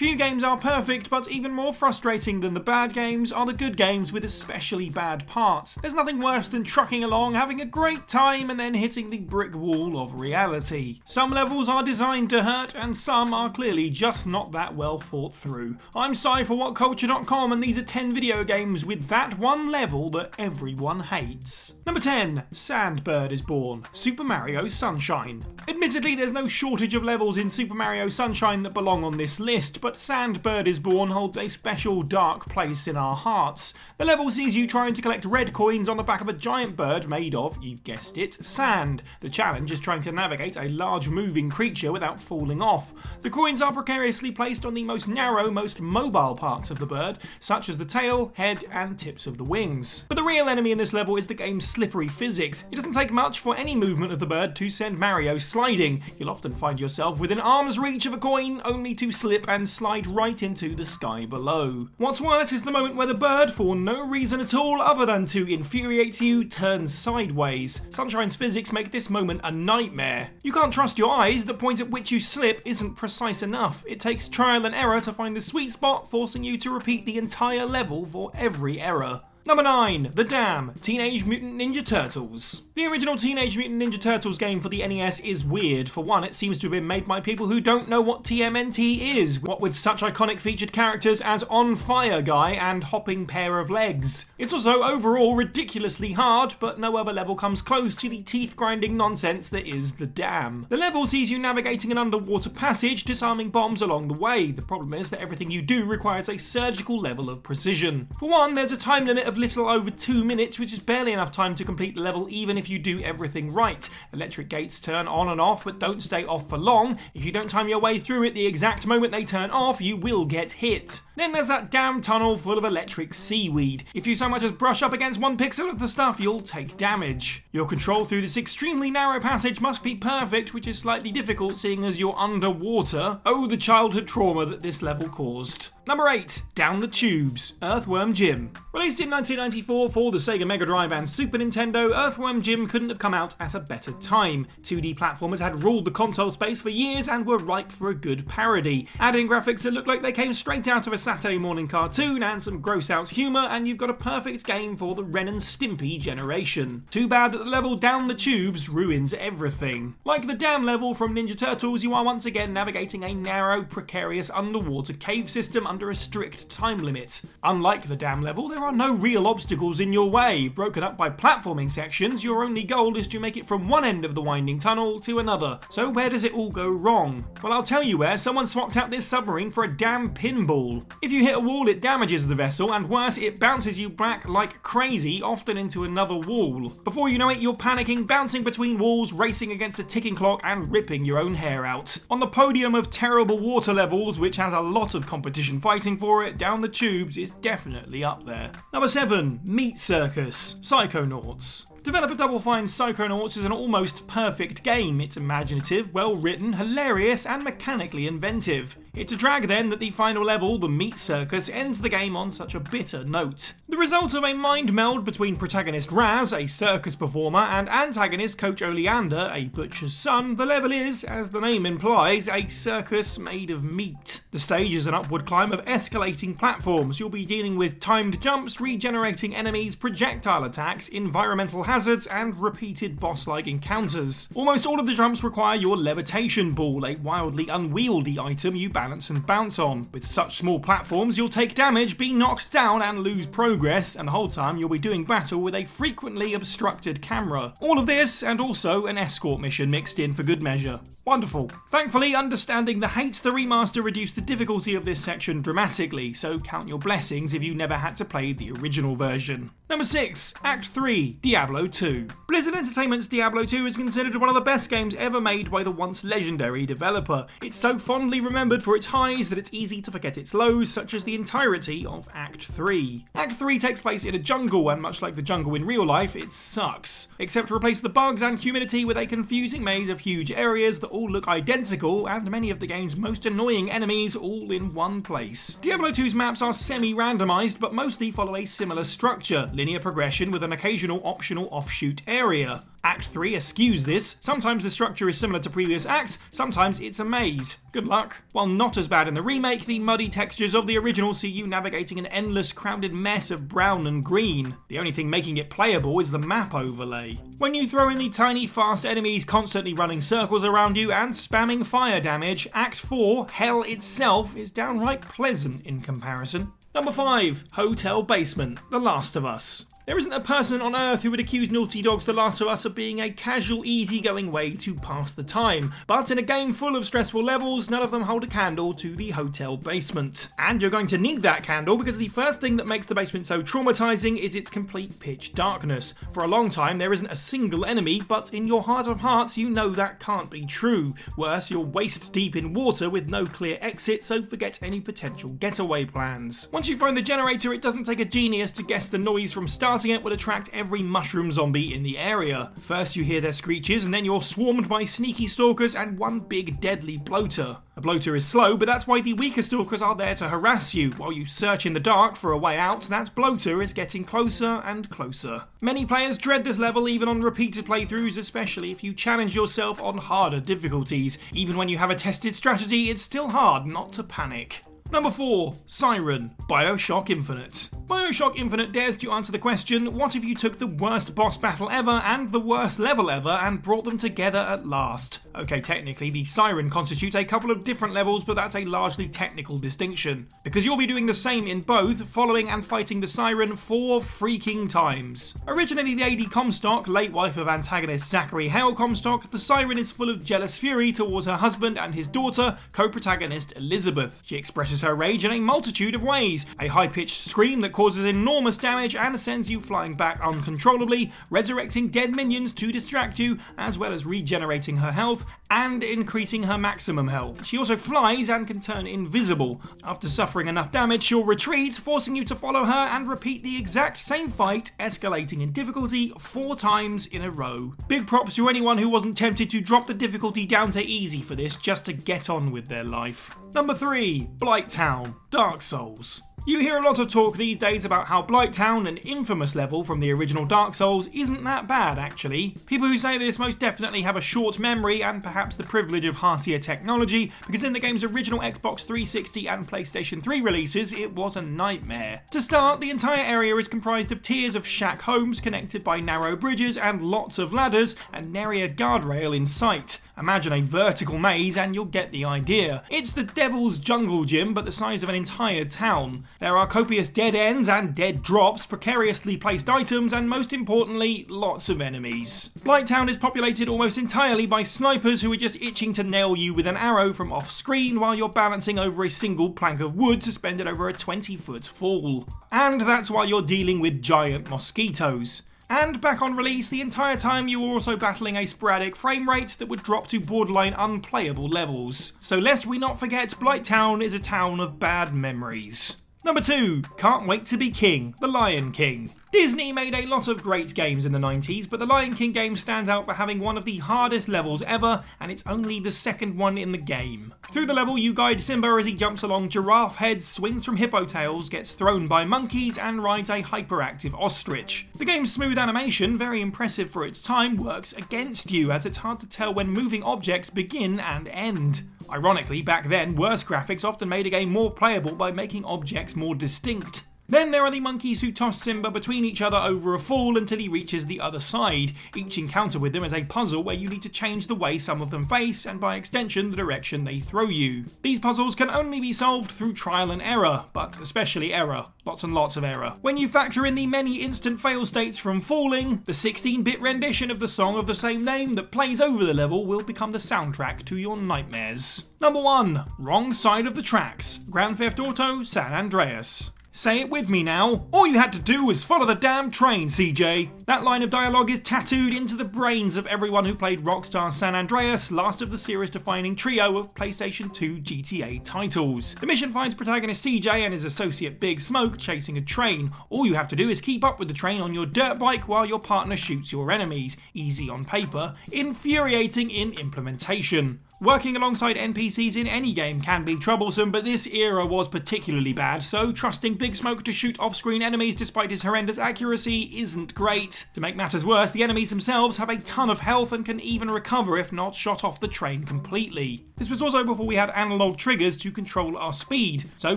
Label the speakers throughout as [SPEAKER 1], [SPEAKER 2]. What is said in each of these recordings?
[SPEAKER 1] Few games are perfect, but even more frustrating than the bad games are the good games with especially bad parts. There's nothing worse than trucking along, having a great time, and then hitting the brick wall of reality. Some levels are designed to hurt, and some are clearly just not that well thought through. I'm Si for WhatCulture.com, and these are 10 video games with that one level that everyone hates. Number 10. Sandbird is Born, Super Mario Sunshine. Admittedly, there's no shortage of levels in Super Mario Sunshine that belong on this list, but Sandbird is Born holds a special dark place in our hearts. The level sees you trying to collect red coins on the back of a giant bird made of, you've guessed it, sand. The challenge is trying to navigate a large moving creature without falling off. The coins are precariously placed on the most narrow, most mobile parts of the bird, such as the tail, head, and tips of the wings. But the real enemy in this level is the game's slippery physics. It doesn't take much for any movement of the bird to send Mario sliding. You'll often find yourself within arm's reach of a coin, only to slip and slide right into the sky below. What's worse is the moment where the bird, for no reason at all other than to infuriate you, turns sideways. Sunshine's physics make this moment a nightmare. You can't trust your eyes, the point at which you slip isn't precise enough. It takes trial and error to find the sweet spot, forcing you to repeat the entire level for every error. Number 9. The Dam, Teenage Mutant Ninja Turtles. The original Teenage Mutant Ninja Turtles game for the NES is weird. For one, it seems to have been made by people who don't know what TMNT is, what with such iconic featured characters as On Fire Guy and Hopping Pair of Legs. It's also overall ridiculously hard, but no other level comes close to the teeth-grinding nonsense that is The Dam. The level sees you navigating an underwater passage, disarming bombs along the way. The problem is that everything you do requires a surgical level of precision. For one, there's a time limit of little over 2 minutes, which is barely enough time to complete the level even if you do everything right. Electric gates turn on and off, but don't stay off for long. If you don't time your way through it the exact moment they turn off, you will get hit. Then there's that damn tunnel full of electric seaweed. If you so much as brush up against 1 pixel of the stuff, you'll take damage. Your control through this extremely narrow passage must be perfect, which is slightly difficult seeing as you're underwater. Oh, the childhood trauma that this level caused. Number 8. Down the Tubes, Earthworm Jim. Released in 1994 for the Sega Mega Drive and Super Nintendo, Earthworm Jim couldn't have come out at a better time. 2D platformers had ruled the console space for years and were ripe for a good parody. Add in graphics that look like they came straight out of a Saturday morning cartoon and some gross-out humour, and you've got a perfect game for the Ren and Stimpy generation. Too bad that the level Down the Tubes ruins everything. Like the Dam level from Ninja Turtles, you are once again navigating a narrow, precarious underwater cave system under a strict time limit. Unlike the Dam level, there are no real obstacles in your way. Broken up by platforming sections, your only goal is to make it from one end of the winding tunnel to another. So where does it all go wrong? Well, I'll tell you where. Someone swapped out this submarine for a damn pinball. If you hit a wall, it damages the vessel, and worse, it bounces you back like crazy, often into another wall. Before you know it, you're panicking, bouncing between walls, racing against a ticking clock, and ripping your own hair out. On the podium of terrible water levels, which has a lot of competition fighting for it, Down the Tubes is definitely up there. Number 7. Meat Circus, PSYCHONAUTS. Developer Double Fine's PSYCHONAUTS is an almost perfect game. It's imaginative, well written, hilarious, and mechanically inventive. It's a drag then that the final level, the Meat Circus, ends the game on such a bitter note. The result of a mind meld between protagonist Raz, a circus performer, and antagonist Coach Oleander, a butcher's son, the level is, as the name implies, a circus made of meat. The stage is an upward climb of escalating platforms. You'll be dealing with timed jumps, regenerating enemies, projectile attacks, environmental hazards, and repeated boss-like encounters. Almost all of the jumps require your levitation ball, a wildly unwieldy item you balance and bounce on. With such small platforms, you'll take damage, be knocked down, and lose progress, and the whole time you'll be doing battle with a frequently obstructed camera. All of this, and also an escort mission mixed in for good measure. Wonderful. Thankfully, understanding the hate, the remaster reduced the difficulty of this section dramatically, so count your blessings if you never had to play the original version. Number 6. Act 3. Diablo 2. Blizzard Entertainment's Diablo 2 is considered one of the best games ever made by the once legendary developer. It's so fondly remembered for its highs that it's easy to forget its lows, such as the entirety of Act 3. Act 3 takes place in a jungle, and much like the jungle in real life, it sucks. Except to replace the bugs and humidity with a confusing maze of huge areas that all look identical, and many of the game's most annoying enemies all in one place. Diablo 2's maps are semi-randomized, but mostly follow a similar structure, linear progression with an occasional optional offshoot area. Act 3 eschews this. Sometimes the structure is similar to previous acts, sometimes it's a maze. Good luck. While not as bad in the remake, the muddy textures of the original see you navigating an endless crowded mess of brown and green. The only thing making it playable is the map overlay. When you throw in the tiny fast enemies constantly running circles around you and spamming fire damage, Act 4, Hell itself, is downright pleasant in comparison. Number 5. Hotel Basement, The Last of Us. There isn't a person on Earth who would accuse Naughty Dog's The Last of Us of being a casual, easygoing way to pass the time. But in a game full of stressful levels, none of them hold a candle to the hotel basement. And you're going to need that candle because the first thing that makes the basement so traumatizing is its complete pitch darkness. For a long time, there isn't a single enemy, but in your heart of hearts, you know that can't be true. Worse, you're waist deep in water with no clear exit, so forget any potential getaway plans. Once you find the generator, it doesn't take a genius to guess the noise from starting it would attract every mushroom zombie in the area. First you hear their screeches, and then you're swarmed by sneaky stalkers and one big deadly bloater. A bloater is slow, but that's why the weaker stalkers are there to harass you. While you search in the dark for a way out, that bloater is getting closer and closer. Many players dread this level even on repeated playthroughs, especially if you challenge yourself on harder difficulties. Even when you have a tested strategy, it's still hard not to panic. Number 4. SIREN, BIOSHOCK Infinite. BIOSHOCK Infinite dares to answer the question, what if you took the worst boss battle ever and the worst level ever and brought them together at last? Okay, technically the SIREN constitutes a couple of different levels, but that's a largely technical distinction. Because you'll be doing the same in both, following and fighting the SIREN 4 freaking times. Originally the AD Comstock, late wife of antagonist Zachary Hale Comstock, the SIREN is full of jealous fury towards her husband and his daughter, co-protagonist Elizabeth. She expresses her rage in a multitude of ways. A high-pitched scream that causes enormous damage and sends you flying back uncontrollably, resurrecting dead minions to distract you, as well as regenerating her health and increasing her maximum health. She also flies and can turn invisible. After suffering enough damage, she'll retreat, forcing you to follow her and repeat the exact same fight, escalating in difficulty 4 times in a row. Big props to anyone who wasn't tempted to drop the difficulty down to easy for this just to get on with their life. Number 3. BLIGHTTOWN, Dark Souls. You hear a lot of talk these days about how BLIGHTTOWN, an infamous level from the original Dark Souls, isn't that bad actually. People who say this most definitely have a short memory and perhaps the privilege of heartier technology, because in the game's original Xbox 360 and PlayStation 3 releases, it was a nightmare. To start, the entire area is comprised of tiers of shack homes connected by narrow bridges and lots of ladders, and nary a guardrail in sight. Imagine a vertical maze and you'll get the idea. It's the Devil's Jungle Gym, but the size of an entire town. There are copious dead ends and dead drops, precariously placed items, and most importantly, lots of enemies. BLIGHTTOWN is populated almost entirely by snipers who are just itching to nail you with an arrow from off screen while you're balancing over a single plank of wood suspended over a 20-foot fall. And that's while you're dealing with giant mosquitoes. And back on release, the entire time you were also battling a sporadic frame rate that would drop to borderline unplayable levels. So lest we not forget, BLIGHTTOWN is a town of bad memories. Number 2. Can't Wait to Be King, The Lion King. Disney made a lot of great games in the 90s, but the Lion King game stands out for having one of the hardest levels ever, and it's only the second one in the game. Through the level, you guide Simba as he jumps along giraffe heads, swings from hippo tails, gets thrown by monkeys, and rides a hyperactive ostrich. The game's smooth animation, very impressive for its time, works against you, as it's hard to tell when moving objects begin and end. Ironically, back then, worse graphics often made a game more playable by making objects more distinct. Then there are the monkeys who toss Simba between each other over a fall until he reaches the other side. Each encounter with them is a puzzle where you need to change the way some of them face, and by extension the direction they throw you. These puzzles can only be solved through trial and error, but especially error. Lots and lots of error. When you factor in the many instant fail states from falling, the 16-bit rendition of the song of the same name that plays over the level will become the soundtrack to your nightmares. Number 1. Wrong Side of the Tracks, Grand Theft Auto San Andreas. Say it with me now. All you had to do was follow the damn train, CJ. That line of dialogue is tattooed into the brains of everyone who played Rockstar San Andreas, last of the series-defining trio of PlayStation 2 GTA titles. The mission finds protagonist CJ and his associate Big Smoke chasing a train. All you have to do is keep up with the train on your dirt bike while your partner shoots your enemies. Easy on paper, infuriating in implementation. Working alongside NPCs in any game can be troublesome, but this era was particularly bad, so trusting Big Smoke to shoot off-screen enemies despite his horrendous accuracy isn't great. To make matters worse, the enemies themselves have a ton of health and can even recover if not shot off the train completely. This was also before we had analog triggers to control our speed, so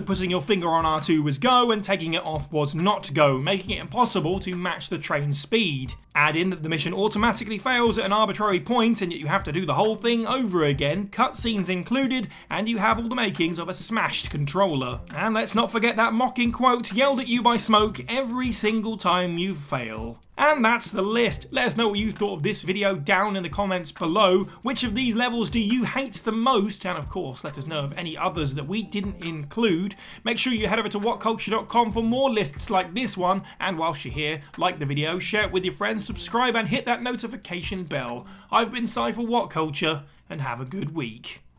[SPEAKER 1] putting your finger on R2 was go and taking it off was not go, making it impossible to match the train's speed. Add in that the mission automatically fails at an arbitrary point and yet you have to do the whole thing over again, cutscenes included, and you have all the makings of a smashed controller. And let's not forget that mocking quote yelled at you by Smoke every single time you fail. And that's the list. Let us know what you thought of this video down in the comments below. Which of these levels do you hate the most? And of course, let us know of any others that we didn't include. Make sure you head over to WhatCulture.com for more lists like this one. And whilst you're here, like the video, share it with your friends, subscribe and hit that notification bell. I've been Cy for WhatCulture, and have a good week.